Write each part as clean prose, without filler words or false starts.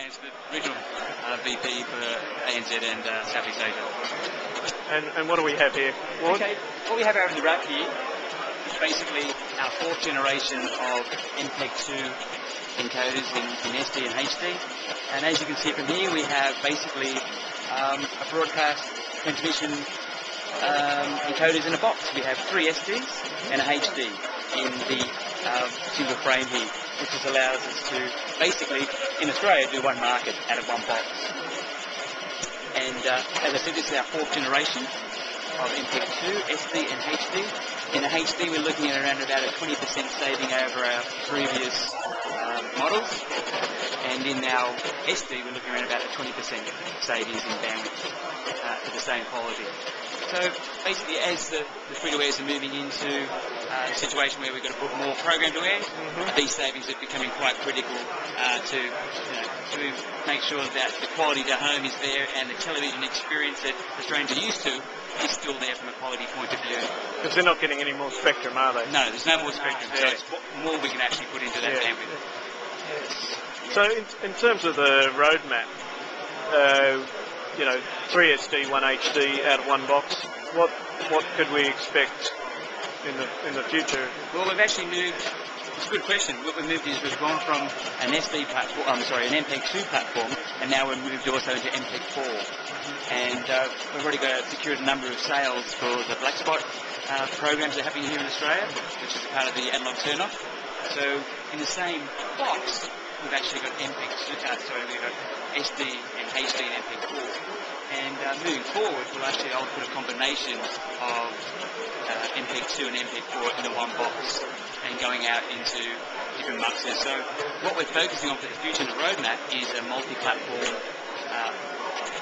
Hansford, the original VP for ANZ and Southeast Asia. And what do we have here? Okay, what we have out in the rack here is basically our fourth generation of MPEG-2 encoders in SD and HD. And as you can see from here, we have basically a broadcast transmission encoders in a box. We have 3 SDs and a HD in the single frame here, which just allows us to basically, in Australia, do one market out of one box. And as I said, this is our fourth generation of MPEG-2, SD and HD. In the HD, we're looking at around about a 20% saving over our previous models. And in our SD, we're looking around about a 20% savings in bandwidth for the same quality. So basically, as the free-to-airs are moving into a situation where we've got to put more program-to-air, these savings are becoming quite critical to make sure that the quality to home is there and the television experience that Australians are used to is still there from a quality point of view. Because they're not getting any more spectrum, are they? No, there's no more spectrum, so it's what more we can actually put into that bandwidth. So in terms of the roadmap, 3 SD, 1 HD out of one box, what could we expect in the future? Well, we've actually moved. It's a good question. What we've moved is we've gone from an SD platform, an MPEG-2 platform, and now we've moved also into MPEG-4. And we've already secured a number of sales for the black spot programs that are happening here in Australia, which is part of the analog turn-off. So in the same box, we've actually got we've got SD and HD and MPEG-4. And moving forward, we'll actually output a combination of MPEG-2 and MPEG-4 into one box and going out into different muxes. So what we're focusing on for the future in the roadmap is a multi-platform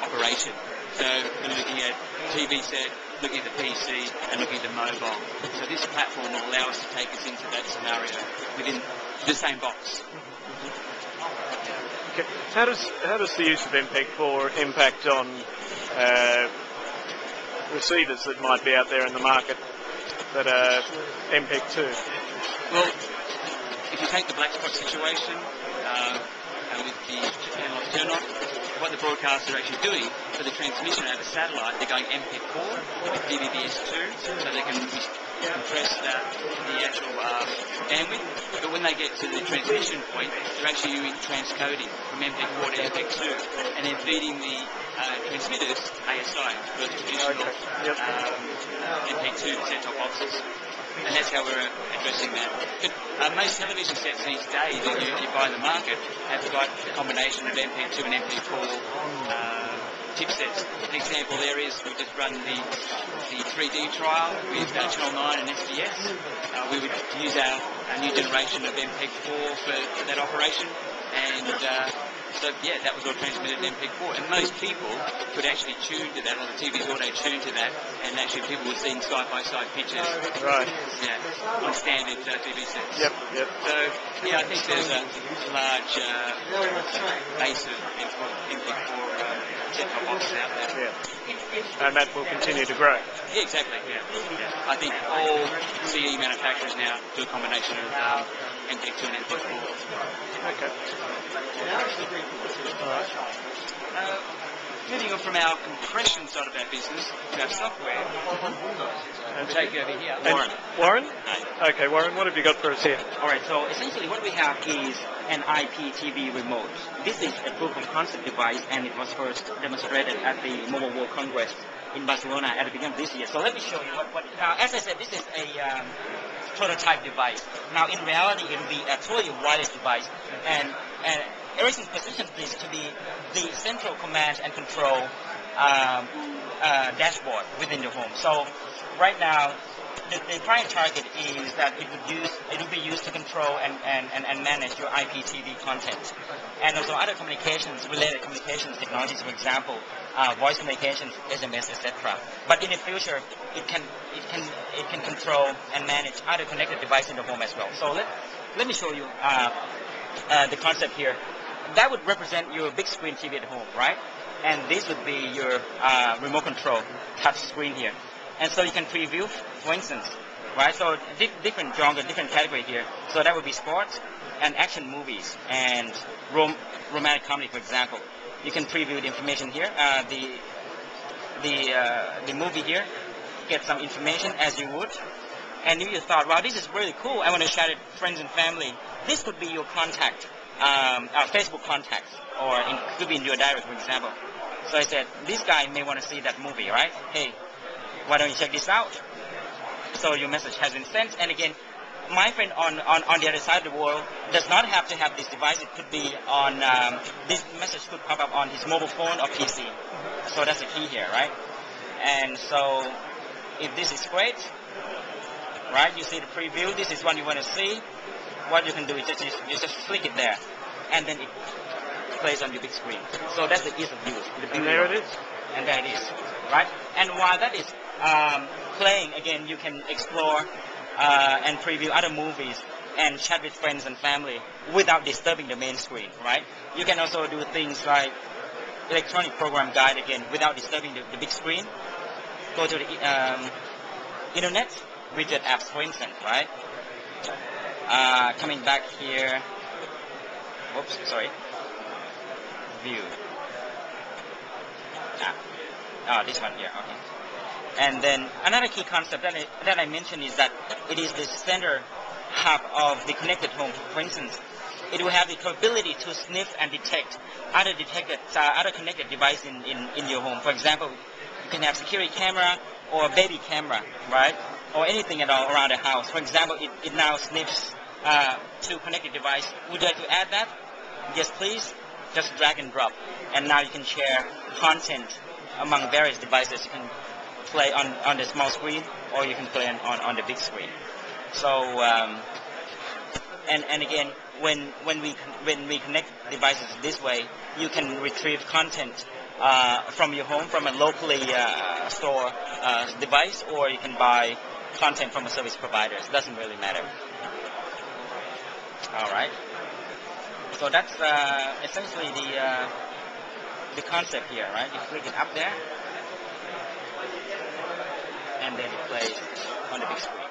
operation. So we're looking at TV set, looking at the PC, and looking at the mobile. So this platform will allow us to take us into that scenario within the same box. Okay. How does the use of MPEG-4 impact on receivers that might be out there in the market that are MPEG-2? Well, if you take the black spot situation with the analog turn-off, what the broadcasters are actually doing for the transmission over satellite, they're going MPEG-4 with DVB-S2, so they can compress the actual bandwidth. But when they get to the transmission point, they're actually doing transcoding from MPEG-4 to MPEG-2, and then feeding the transmitters ASI for the traditional MPEG-2 set-top boxes. And that's how we're addressing that. But most television sets these days that you buy in the market have got a combination of MPEG-2 and MPEG-4 chipsets. An example there is we've just run the 3D trial with Channel 9 and SBS. We would use our new generation of MPEG-4 for that operation, and so yeah, that was all transmitted in MPEG-4, and most people could actually tune to that, or the TVs auto-tune to that, and actually people were seeing side-by-side pictures. Right. Yeah, on standard TV sets. Yep. So yeah, I think there's a large base of MPEG-4 set-top boxes out there. Yeah. And that will continue to grow. Yeah, exactly. Yeah. I think all CD manufacturers now do a combination of MPEG-2 and MPEG-4. Okay. Moving on from our compression side of our business to our software, we'll take you over here. Warren. Warren? Okay, Warren, what have you got for us here? Alright, so essentially what we have is an IPTV remote. This is a proof of concept device, and it was first demonstrated at the Mobile World Congress in Barcelona at the beginning of this year. So let me show you what now, as I said, this is a prototype device. Now in reality it will be a totally wireless device, and Ericsson positions this to be the central command and control dashboard within the home. So right now the prime target is that it would be used to control and manage your IPTV content, and also other related communications technologies, for example, voice communications, SMS, etc. But in the future, it can control and manage other connected devices in the home as well. So let me show you the concept here. That would represent your big screen TV at home, right? And this would be your remote control touch screen here. And so you can preview, for instance, right? So different genre, different category here. So that would be sports and action movies and romantic comedy, for example. You can preview the information here. The movie here, get some information as you would. And if you thought, wow, this is really cool, I want to share it with friends and family, this could be your contact, Facebook contacts, or could be in your diary, for example. So I said, this guy may want to see that movie, right? Hey, why don't you check this out? So your message has been sent, and again, my friend on the other side of the world does not have to have this device. It could be on, this message could pop up on his mobile phone or PC. So that's the key here, right? And so if this is great, right, you see the preview, this is what you want to see, what you can do is just click it there, and then it plays on your big screen. So that's the ease of use. And there it is. And there it is, right? And while that is playing, again, you can explore and preview other movies and chat with friends and family without disturbing the main screen, right? You can also do things like electronic program guide, again, without disturbing the big screen. Go to the internet, widget apps, for instance, right? Coming back here, whoops, sorry, view. This one here, okay. And then another key concept that I mentioned is that it is the center hub of the connected home. For instance, it will have the capability to sniff and detect other connected device in your home. For example, you can have security camera or baby camera, right? Or anything at all around the house. For example, it now sniffs to connected device. Would you like to add that? Yes, please. Just drag and drop. And now you can share content among various devices. You can play on the small screen, or you can play on the big screen. So, and again, when we connect devices this way, you can retrieve content from your home, from a locally store device, or you can buy content from a service provider. It doesn't really matter. All right. So that's essentially the concept here, right? You click it up there, and then it plays on the big screen.